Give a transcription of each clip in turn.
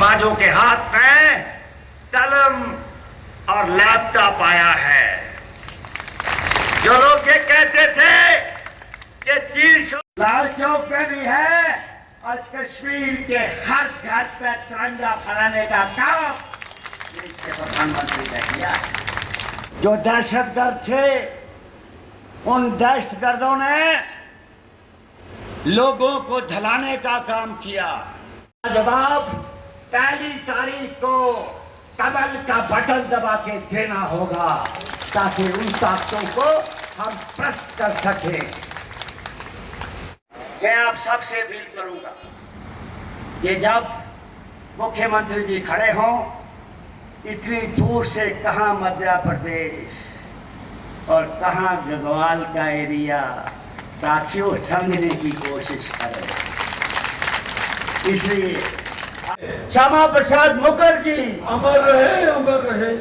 दगाबाजों के हाथ में कलम और लैपटॉप आया है। जो लोग ये कहते थे कि 300 लाल चौक पे भी है और कश्मीर के हर घर पे तिरंगा फहराने का काम देश के प्रधानमंत्री ने किया है। जो दहशतगर्द थे, उन दहशतगर्दों ने लोगों को धलाने का काम किया। जवाब 1 तारीख को कमल का बटन दबा के देना होगा ताकि उन ताकतों को हम प्रश्न कर सके। मैं आप सबसे अपील करूंगा कि जब मुख्यमंत्री जी खड़े हों, इतनी दूर से कहां मध्य प्रदेश और कहां गढ़वाल का एरिया, साथियों समझने की कोशिश करें। इसलिए श्यामा प्रसाद मुखर्जी अमर रहे, अमर रहे।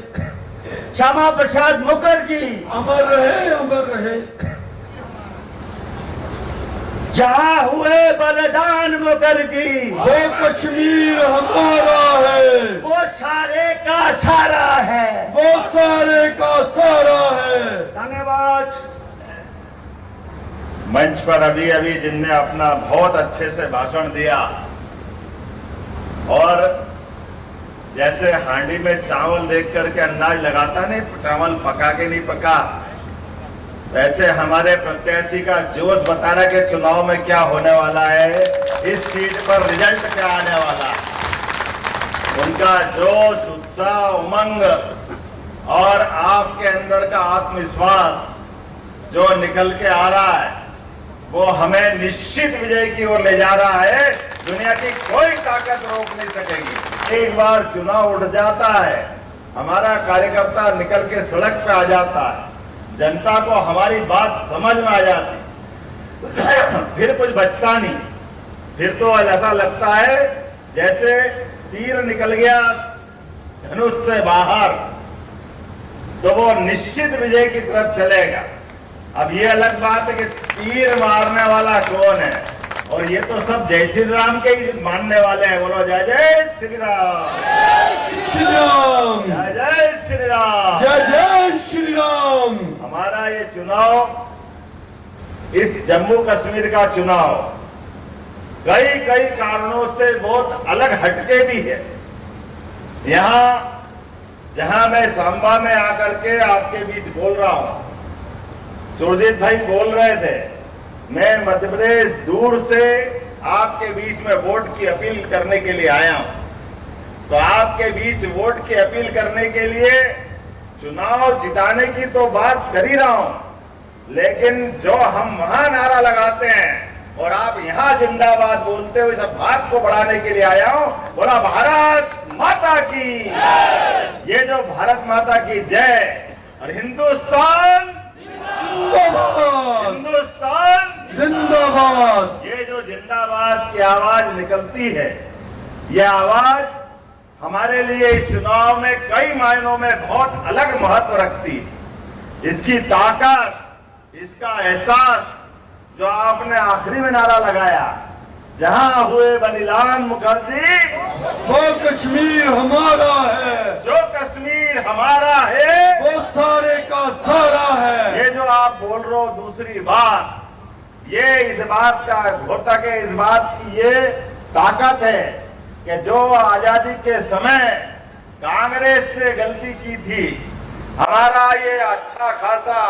श्यामा प्रसाद मुखर्जी अमर रहे, अमर रहे। जहां हुए बलिदान मुखर्जी, वो कश्मीर हमारा है, वो सारे का सारा है, वो सारे का सारा है। धन्यवाद। मंच पर अभी अभी जिनने अपना बहुत अच्छे से भाषण दिया और जैसे हांडी में चावल देख करके अंदाज लगाता नहीं चावल पका के नहीं पका, वैसे हमारे प्रत्याशी का जोश बता रहा कि चुनाव में क्या होने वाला है, इस सीट पर रिजल्ट क्या आने वाला है। उनका जोश, उत्साह, उमंग और आपके अंदर का आत्मविश्वास जो निकल के आ रहा है, वो हमें निश्चित विजय की ओर ले जा रहा है। दुनिया की कोई ताकत रोक नहीं सकेगी। एक बार चुनाव उठ जाता है, हमारा कार्यकर्ता निकल के सड़क पे आ जाता है, जनता को हमारी बात समझ में आ जाती, फिर कुछ बचता नहीं। फिर तो ऐसा लगता है जैसे तीर निकल गया धनुष से बाहर, तो वो निश्चित विजय की तरफ चलेगा। अब ये अलग बात है कि तीर मारने वाला कौन है, और ये तो सब जय श्री राम के ही मानने वाले हैं। बोलो जय जय श्री राम, जय श्री राम, जय जय श्री राम, जय जय श्री राम। हमारा ये चुनाव, इस जम्मू कश्मीर का चुनाव कई कई कारणों से बहुत अलग हटके भी है। यहाँ जहां मैं सांबा में आकर के आपके बीच बोल रहा हूं, सुरजीत भाई बोल रहे थे, मैं मध्य प्रदेश दूर से आपके बीच में वोट की अपील करने के लिए आया हूं। तो आपके बीच वोट की अपील करने के लिए चुनाव जिताने की तो बात कर ही रहा हूं, लेकिन जो हम वहां नारा लगाते हैं और आप यहां जिंदाबाद बोलते हुए सब बात को बढ़ाने के लिए आया हूं। बोला भारत माता की, ये जो भारत माता की जय और हिंदुस्तान हिंदुस्तान जिंदाबाद। ये जो जिंदाबाद की आवाज निकलती है, ये आवाज हमारे लिए इस चुनाव में कई मायनों में बहुत अलग महत्व रखती है। इसकी ताकत, इसका एहसास जो आपने आखिरी में नारा लगाया, जहां हुए बलिदान मुखर्जी, वो कश्मीर हमारा है, जो कश्मीर हमारा है, वो सारे का सारा है। ये जो आप बोल रहे हो दूसरी बात, ये इस बात का घोतक है, इस बात की ये ताकत है कि जो आजादी के समय कांग्रेस ने गलती की थी, हमारा ये अच्छा खासा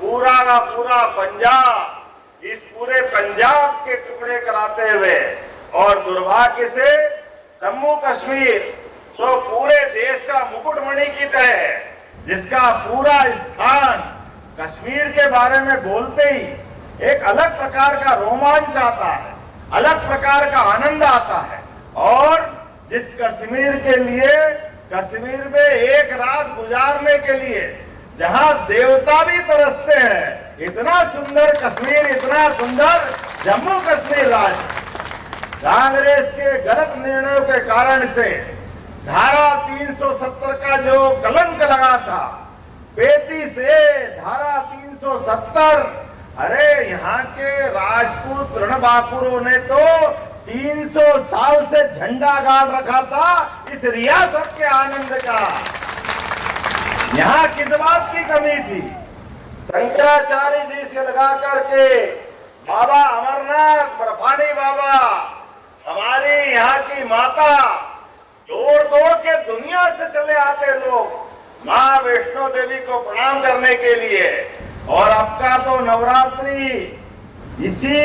पूरा का पूरा पंजाब, इस पूरे पंजाब के टुकड़े कराते हुए और दुर्भाग्य से जम्मू कश्मीर जो पूरे देश का मुकुटमणि की तरह, जिसका पूरा स्थान कश्मीर के बारे में बोलते ही एक अलग प्रकार का रोमांच आता है, अलग प्रकार का आनंद आता है। और जिस कश्मीर के लिए, कश्मीर में एक रात गुजारने के लिए जहां देवता भी तरसते हैं, इतना सुंदर कश्मीर, इतना सुंदर जम्मू कश्मीर राज्य, कांग्रेस के गलत निर्णयों के कारण से धारा 370 का जो कलंक लगा था, 35 से धारा 370, अरे यहाँ के राजपूत रणबांकुरों ने तो 300 साल से झंडा गाड़ रखा था इस रियासत के आनंद का। यहां किस बात की कमी थी? शंकराचार्य जी से लगा करके बाबा अमरनाथ, बर्फानी बाबा, हमारी यहाँ की माता, तोड़ तोड़ के दुनिया से चले आते लोग माँ वैष्णो देवी को प्रणाम करने के लिए। और अब का तो नवरात्रि, इसी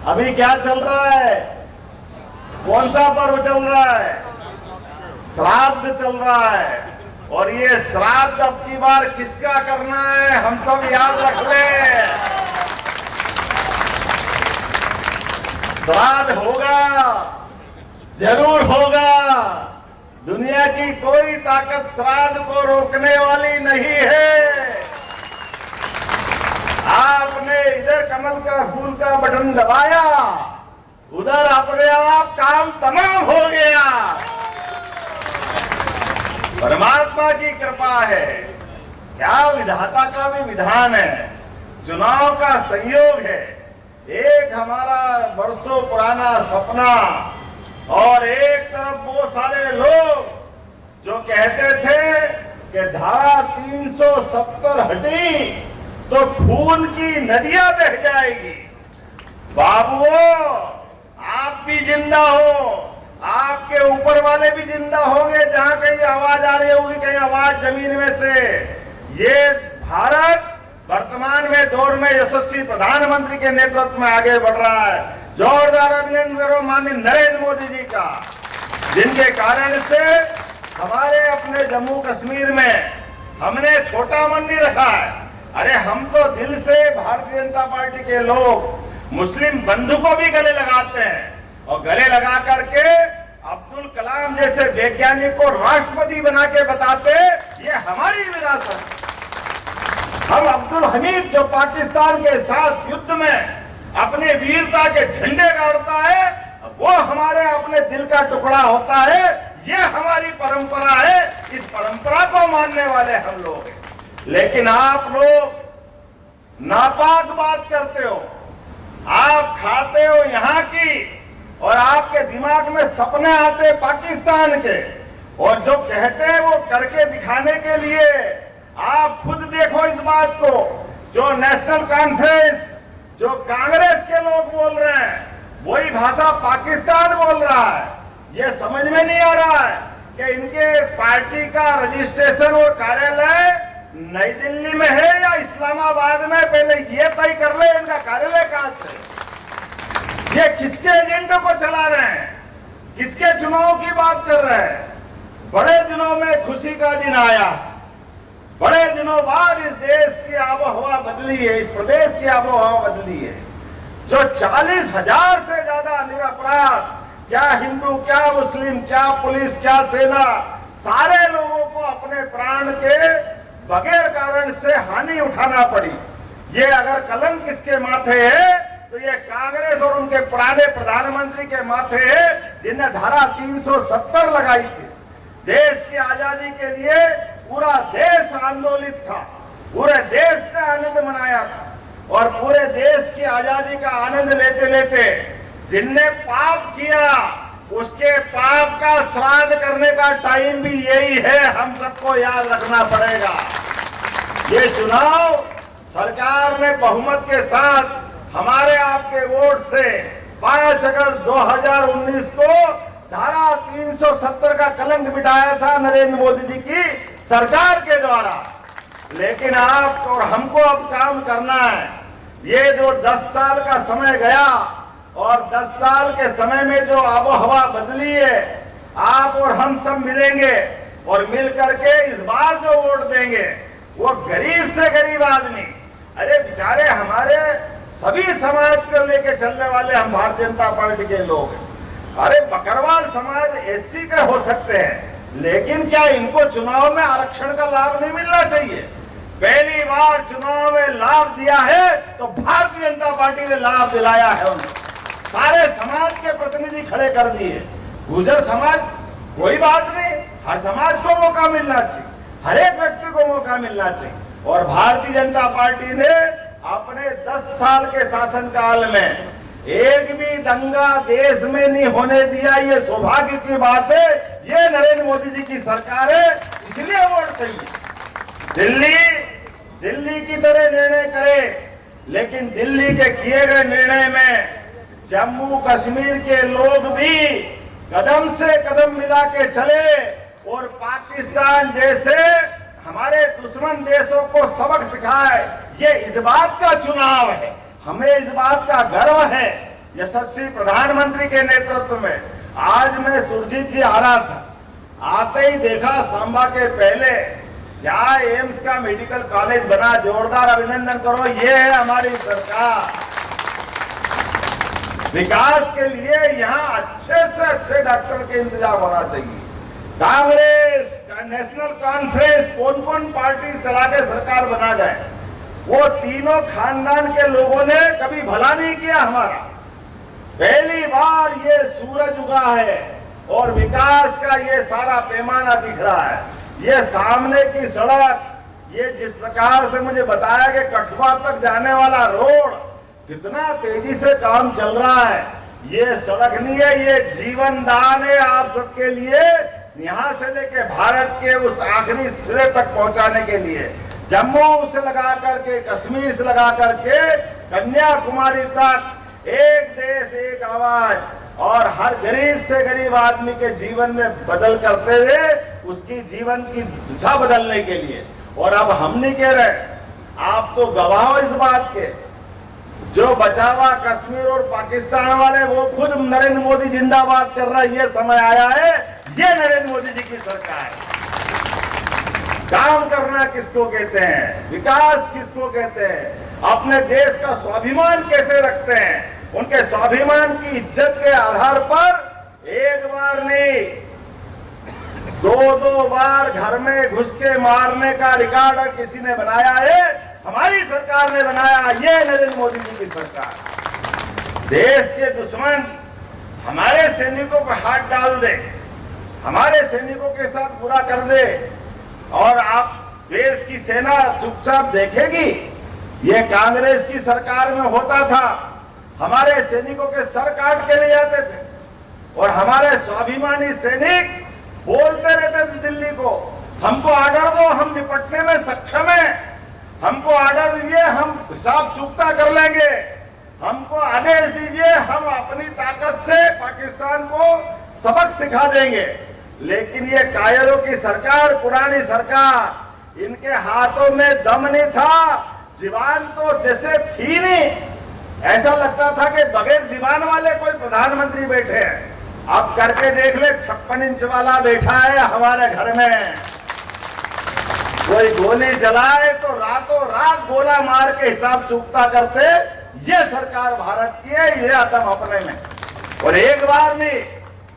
अभी क्या चल रहा है, कौन सा पर्व चल रहा है? श्राद्ध चल रहा है। और ये श्राद्ध अब की बार किसका करना है, हम सब याद रख लें। श्राद्ध होगा, जरूर होगा। दुनिया की कोई ताकत श्राद्ध को रोकने वाली नहीं है। आपने इधर कमल का फूल का बटन दबाया, उधर अपने आप काम तमाम हो गया। परमात्मा की कृपा है, क्या विधाता का भी विधान है, चुनाव का संयोग है। एक हमारा वर्षों पुराना सपना और एक तरफ वो सारे लोग जो कहते थे कि धारा 370 हटी तो खून की नदियां बह जाएगी। बाबुओ, आप भी जिंदा हो, आपके ऊपर वाले भी जिंदा होंगे। जहां कहीं आवाज आ रही होगी, कहीं आवाज जमीन में से, ये भारत वर्तमान में दौर में यशस्वी प्रधानमंत्री के नेतृत्व में आगे बढ़ रहा है। जोरदार अभिनंदन करो माननीय नरेंद्र मोदी जी का, जिनके कारण से हमारे अपने जम्मू कश्मीर में हमने छोटा मन नहीं रखा है। अरे हम तो दिल से भारतीय जनता पार्टी के लोग मुस्लिम बंधु को भी गले लगाते हैं और गले लगा करके अब्दुल कलाम जैसे वैज्ञानिक को राष्ट्रपति बना के बताते, ये हमारी विरासत। हम अब्दुल हमीद जो पाकिस्तान के साथ युद्ध में अपने वीरता के झंडे गाड़ता है, वो हमारे अपने दिल का टुकड़ा होता है। ये हमारी परंपरा है, इस परंपरा को मानने वाले हम लोग हैं। लेकिन आप लोग नापाक बात करते हो, आप खाते हो यहाँ की और आपके दिमाग में सपने आते पाकिस्तान के, और जो कहते हैं वो करके दिखाने के लिए। आप खुद देखो इस बात को, जो नेशनल कॉन्फ्रेंस, जो कांग्रेस के लोग बोल रहे हैं, वही भाषा पाकिस्तान बोल रहा है। ये समझ में नहीं आ रहा है कि इनके पार्टी का रजिस्ट्रेशन और कार्यालय नई दिल्ली में है या इस्लामाबाद में। पहले ये तय कर ले इनका कार्यालय कहां से। ये किसके एजेंडे को चला रहे हैं, किसके चुनाव की बात कर रहे हैं। बड़े दिनों में खुशी का दिन आया, बड़े दिनों बाद इस देश की आबोहवा बदली है, इस प्रदेश की आबोहवा बदली है। जो 40,000 से ज्यादा निरपराध, क्या हिंदू, क्या मुस्लिम, क्या पुलिस, क्या सेना, सारे लोगों को अपने प्राण के बगैर कारण से हानि उठाना पड़ी। ये अगर कलंक किसके माथे है तो ये कांग्रेस और उनके पुराने प्रधानमंत्री के माथे है, जिन्हें धारा 370 लगाई थी। देश की आजादी के लिए पूरा देश आंदोलित था, पूरे देश ने आनंद मनाया था, और पूरे देश की आजादी का आनंद लेते लेते जिनने पाप किया उसके पाप का श्राद्ध करने का टाइम भी यही है। हम सबको याद रखना पड़ेगा। ये चुनाव सरकार ने बहुमत के साथ हमारे आपके वोट से 5 अगस्त 2019 को धारा 370 का कलंक मिटाया था नरेंद्र मोदी जी की सरकार के द्वारा। लेकिन आप और हमको अब काम करना है। ये जो 10 साल का समय गया और 10 साल के समय में जो आबोहवा बदली है, आप और हम सब मिलेंगे और मिल करके इस बार जो वोट देंगे वो गरीब से गरीब आदमी, अरे बेचारे हमारे सभी समाज को लेके चलने वाले हम भारतीय जनता पार्टी के लोग हैं। अरे बकरवाल समाज एससी के हो सकते हैं, लेकिन क्या इनको चुनाव में आरक्षण का लाभ नहीं मिलना चाहिए? पहली बार चुनाव में लाभ दिया है तो भारतीय जनता पार्टी ने लाभ दिलाया है उनको। सारे समाज के प्रतिनिधि खड़े कर दिए। गुर्जर समाज कोई बात नहीं, हर समाज को मौका मिलना चाहिए, हर एक व्यक्ति को मौका मिलना चाहिए। और भारतीय जनता पार्टी ने अपने 10 साल के शासनकाल में एक भी दंगा देश में नहीं होने दिया। ये सौभाग्य की बात है। ये नरेंद्र मोदी जी की सरकार है, इसलिए अवार्ड चाहिए। दिल्ली की तरह निर्णय करे, लेकिन दिल्ली के किए गए निर्णय में जम्मू कश्मीर के लोग भी कदम से कदम मिला के चले और पाकिस्तान जैसे हमारे दुश्मन देशों को सबक सिखाए। ये इस बात का चुनाव है, हमें इस बात का गर्व है। यशस्वी प्रधानमंत्री के नेतृत्व में आज मैं सुरजीत जी आ रहा था, आते ही देखा सांबा के पहले यहाँ एम्स का मेडिकल कॉलेज बना। जोरदार अभिनंदन करो, ये है हमारी सरकार। विकास के लिए यहाँ अच्छे से अच्छे डॉक्टर के इंतजाम होना चाहिए। कांग्रेस नेशनल कॉन्फ्रेंस कौन कौन पार्टी चला के सरकार बना जाए, वो तीनों खानदान के लोगों ने कभी भला नहीं किया हमारा। पहली बार ये सूरज उगा है और विकास का ये सारा पैमाना दिख रहा है। ये सामने की सड़क, ये जिस प्रकार से मुझे बताया कि कठुआ तक जाने वाला रोड, कितना तेजी से काम चल रहा है। ये सड़क नहीं है, ये जीवन दान है आप सबके लिए, यहाँ से लेके भारत के उस आखिरी सिरे तक पहुंचाने के लिए। जम्मू से लगा करके, कश्मीर से लगा करके कन्याकुमारी तक, एक देश एक आवाज, और हर गरीब से गरीब आदमी के जीवन में बदल करते हुए उसकी जीवन की दिशा बदलने के लिए। और अब हम नहीं कह रहे, आप तो गवाह हो इस बात के, जो बचा हुआ कश्मीर और पाकिस्तान वाले वो खुद नरेंद्र मोदी जिंदाबाद कर रहा है। ये समय आया है, ये नरेंद्र मोदी जी की सरकार है। काम करना किसको कहते हैं, विकास किसको कहते हैं, अपने देश का स्वाभिमान कैसे रखते हैं, उनके स्वाभिमान की इज्जत के आधार पर एक बार नहीं, दो बार घर में घुस के मारने का रिकॉर्ड किसी ने बनाया है, हमारी सरकार ने बनाया। ये नरेंद्र मोदी जी की सरकार। देश के दुश्मन हमारे सैनिकों पर हाथ डाल दे, हमारे सैनिकों के साथ बुरा कर दे, और आप देश की सेना चुपचाप देखेगी। ये कांग्रेस की सरकार में होता था, हमारे सैनिकों के सर काट के ले जाते थे, और हमारे स्वाभिमानी सैनिक बोलते रहते थे दिल्ली को, हमको ऑर्डर दो, हम निपटने में सक्षम हैं, हमको ऑर्डर दीजिए, हम हिसाब चुकता कर लेंगे, हमको आदेश दीजिए, हम अपनी ताकत से पाकिस्तान को सबक सिखा देंगे। लेकिन ये कायरों की सरकार, पुरानी सरकार, इनके हाथों में दम नहीं था, जीवान तो जैसे थी नहीं, ऐसा लगता था कि बगैर जीवान वाले कोई प्रधानमंत्री बैठे हैं। अब करके देख ले, 56 इंच वाला बैठा है हमारे घर में। कोई गोली चलाए तो रातों रात गोला मार के हिसाब चुकता करते। ये सरकार भारत की है, ये आदम अपने में। और एक बार नहीं,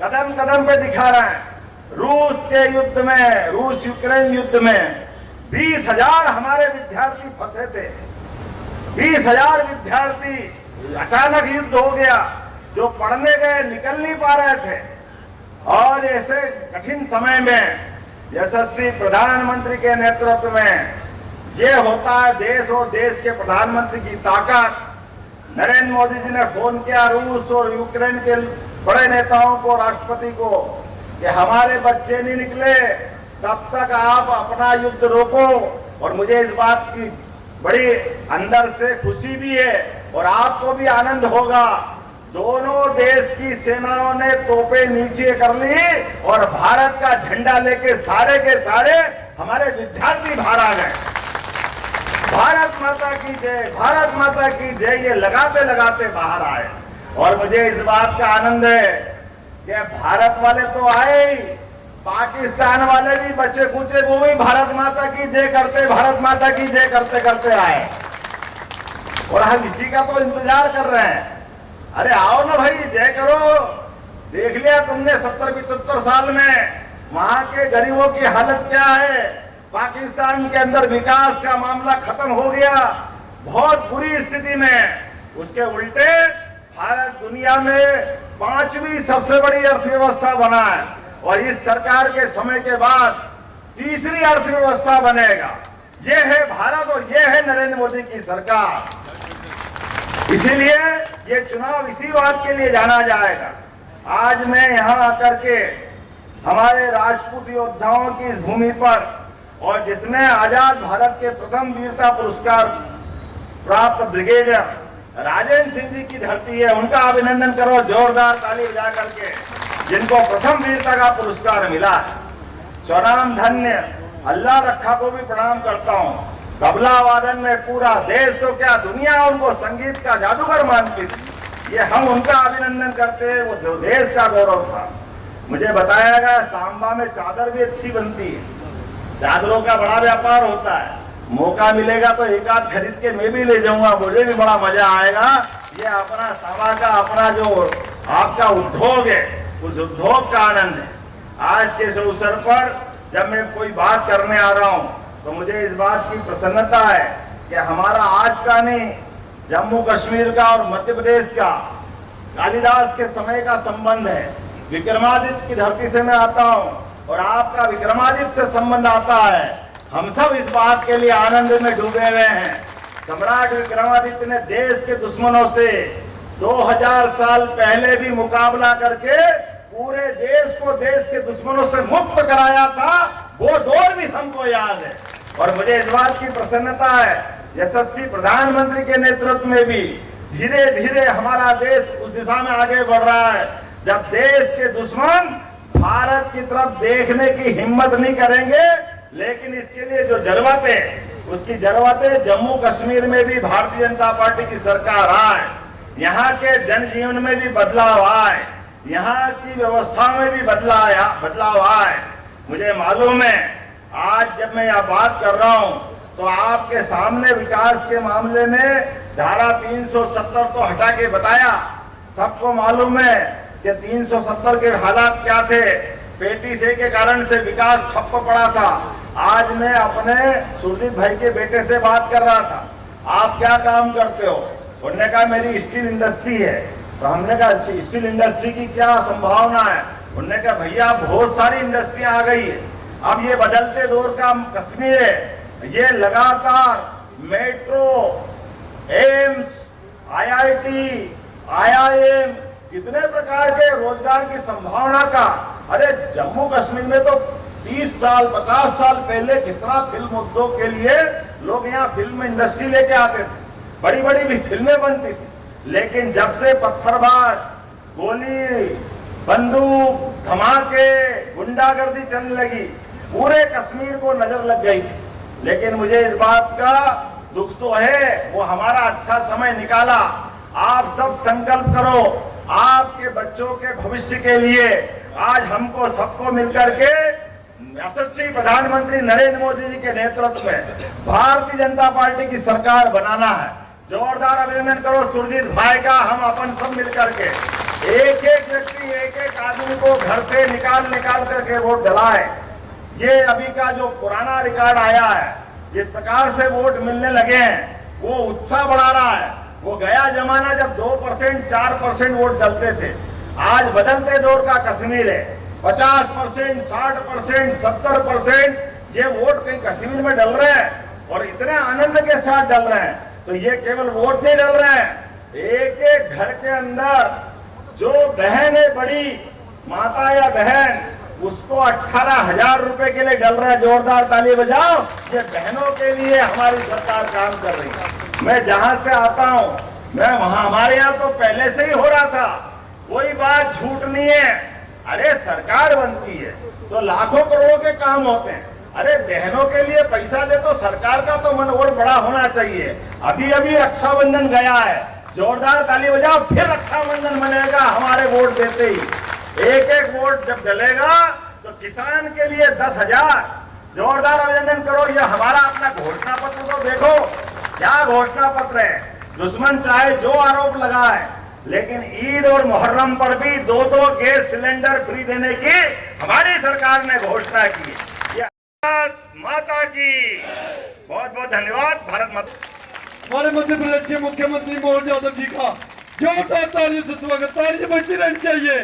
कदम कदम पे दिखा रहे हैं। रूस के युद्ध में, रूस यूक्रेन युद्ध में 20,000 हमारे विद्यार्थी फंसे थे। 20,000 विद्यार्थी, अचानक युद्ध हो गया, जो पढ़ने गए निकल नहीं पा रहे थे। और ऐसे कठिन समय में यशस्वी प्रधानमंत्री के नेतृत्व में ये होता है देश और देश के प्रधानमंत्री की ताकत। नरेंद्र मोदी जी ने फोन किया रूस और यूक्रेन के बड़े नेताओं को, राष्ट्रपति को, कि हमारे बच्चे नहीं निकले तब तक आप अपना युद्ध रोको। और मुझे इस बात की बड़ी अंदर से खुशी भी है और आपको भी आनंद होगा, दोनों देश की सेनाओं ने तोपें नीचे कर ली और भारत का झंडा लेके सारे के सारे हमारे विद्यार्थी बाहर आ गए। भारत माता की जय, भारत माता की जय, ये लगाते लगाते बाहर आए। और मुझे इस बात का आनंद है कि भारत वाले तो आए ही, पाकिस्तान वाले भी बच्चे कुचे वो भी भारत माता की जय करते, भारत माता की जय करते करते आए। और हम इसी का तो इंतजार कर रहे हैं। अरे आओ ना भाई, जय करो। देख लिया तुमने 70-75 साल में वहां के गरीबों की हालत क्या है। पाकिस्तान के अंदर विकास का मामला खत्म हो गया, बहुत बुरी स्थिति में। उसके उल्टे भारत दुनिया में 5वीं सबसे बड़ी अर्थव्यवस्था बना है और इस सरकार के समय के बाद 3री अर्थव्यवस्था बनेगा। ये है भारत और ये है नरेंद्र मोदी की सरकार। इसीलिए ये चुनाव इसी बात के लिए जाना जाएगा। आज मैं यहाँ आकर के हमारे राजपूत योद्धाओं की इस भूमि पर और जिसमें आजाद भारत के प्रथम वीरता पुरस्कार प्राप्त ब्रिगेडियर राजेंद्र सिंह जी की धरती है, उनका अभिनंदन करो जोरदार ताली बजा करके, जिनको प्रथम वीरता का पुरस्कार मिला है। स्वनाम धन्य अल्लाह रखा को भी प्रणाम करता हूँ। तबला वादन में पूरा देश तो क्या दुनिया उनको संगीत का जादूगर मानती थी, ये हम उनका अभिनंदन करते हैं, वो देश का गौरव था। मुझे बताया गया सांबा में चादर भी अच्छी बनती है, चादरों का बड़ा व्यापार होता है। मौका मिलेगा तो एक आध खरीद के मैं भी ले जाऊंगा, मुझे भी बड़ा मजा आएगा। ये अपना सांबा का अपना जो आपका उद्योग है, उस उद्योग का आनंद है। आज के इस अवसर पर जब मैं कोई बात करने आ रहा हूँ तो मुझे इस बात की प्रसन्नता है कि हमारा आज का नहीं, जम्मू कश्मीर का और मध्य प्रदेश का कालिदास के समय का संबंध है। विक्रमादित्य की धरती से मैं आता हूँ और आपका विक्रमादित्य से संबंध आता है। हम सब इस बात के लिए आनंद में डूबे हुए हैं। सम्राट विक्रमादित्य ने देश के दुश्मनों से 2000 साल पहले भी मुकाबला करके पूरे देश को देश के दुश्मनों से मुक्त कराया था, वो दौर भी हमको याद है। और मुझे इस बात की प्रसन्नता है यशस्वी प्रधानमंत्री के नेतृत्व में भी धीरे धीरे हमारा देश उस दिशा में आगे बढ़ रहा है, जब देश के दुश्मन भारत की तरफ देखने की हिम्मत नहीं करेंगे। लेकिन इसके लिए जो जरूरत है, उसकी जरूरत है जम्मू कश्मीर में भी भारतीय जनता पार्टी की सरकार आए, यहाँ के जनजीवन में भी बदलाव आए, यहाँ की व्यवस्था में भी बदलाव आए। मुझे मालूम है आज जब मैं यह बात कर रहा हूँ तो आपके सामने विकास के मामले में धारा 370 तो हटा के बताया। सबको मालूम है कि 370 के हालात क्या थे, 35A के कारण से विकास ठप पड़ा था। आज मैं अपने सुरजीत भाई के बेटे से बात कर रहा था, आप क्या काम करते हो? उन्होंने कहा मेरी स्टील इंडस्ट्री है। तो हमने कहा स्टील इंडस्ट्री की क्या संभावना है? उन्होंने कहा भैया बहुत सारी इंडस्ट्री आ गई है, अब ये बदलते दौर का कश्मीर है, ये लगातार मेट्रो, एम्स, IIT, IIM कितने प्रकार के रोजगार की संभावना का। अरे जम्मू कश्मीर में तो 30 साल 50 साल पहले कितना फिल्म उद्योग के लिए लोग यहाँ फिल्म इंडस्ट्री लेके आते थे, बड़ी बड़ी भी फिल्में बनती थी। लेकिन जब से पत्थरबाज, गोली, बंदूक, धमाके, गुंडागर्दी चलने लगी, पूरे कश्मीर को नजर लग गई थी। लेकिन मुझे इस बात का दुख तो है, वो हमारा अच्छा समय निकाला। आप सब संकल्प करो आपके बच्चों के भविष्य के लिए। आज हमको सबको मिलकर के यशस्वी प्रधानमंत्री नरेंद्र मोदी जी के नेतृत्व में भारतीय जनता पार्टी की सरकार बनाना है। जोरदार अभिनंदन करो सुरजीत भाई का। हम अपन सब मिलकर के एक एक व्यक्ति, एक एक आदमी को घर से निकाल करके वोट डलाए। ये अभी का जो पुराना रिकॉर्ड आया है, जिस प्रकार से वोट मिलने लगे हैं, वो उत्साह बढ़ा रहा है। वो गया जमाना जब 2% 4% वोट डलते थे, आज बदलते दौर का कश्मीर है। 50%, 60%, 70% ये वोट कहीं कश्मीर में डल रहे हैं और इतने आनंद के साथ डल रहे हैं। तो ये केवल वोट नहीं डल रहे हैं, एक एक घर के अंदर जो बहन है, बड़ी माता या बहन, उसको 18,000 रुपए के लिए डल रहा है। जोरदार ताली बजाओ। ये बहनों के लिए हमारी सरकार काम कर रही है। मैं जहां से आता हूं, मैं वहां, हमारे यहाँ तो पहले से ही हो रहा था, कोई बात झूठ नहीं है। अरे सरकार बनती है तो लाखों करोड़ों के काम होते हैं। अरे बहनों के लिए पैसा दे तो सरकार का तो मन और बड़ा होना चाहिए। अभी अभी रक्षाबंधन गया है, जोरदार ताली बजाओ। फिर रक्षाबंधन मनेगा हमारे वोट देते ही। एक एक वोट जब डलेगा तो किसान के लिए 10,000। जोरदार अभिनंदन करो। ये हमारा अपना घोषणा पत्र तो देखो, क्या घोषणा पत्र है। दुश्मन चाहे जो आरोप लगाए, लेकिन ईद और मुहर्रम पर भी 2-2 गैस सिलेंडर फ्री देने की हमारी सरकार ने घोषणा की। माता की बहुत बहुत धन्यवाद। भारत माता। हमारे मध्य प्रदेश के मुख्यमंत्री मोहन यादव जी का जोरदार तालियों से स्वागत। तालियां बजती रहनी चाहिए।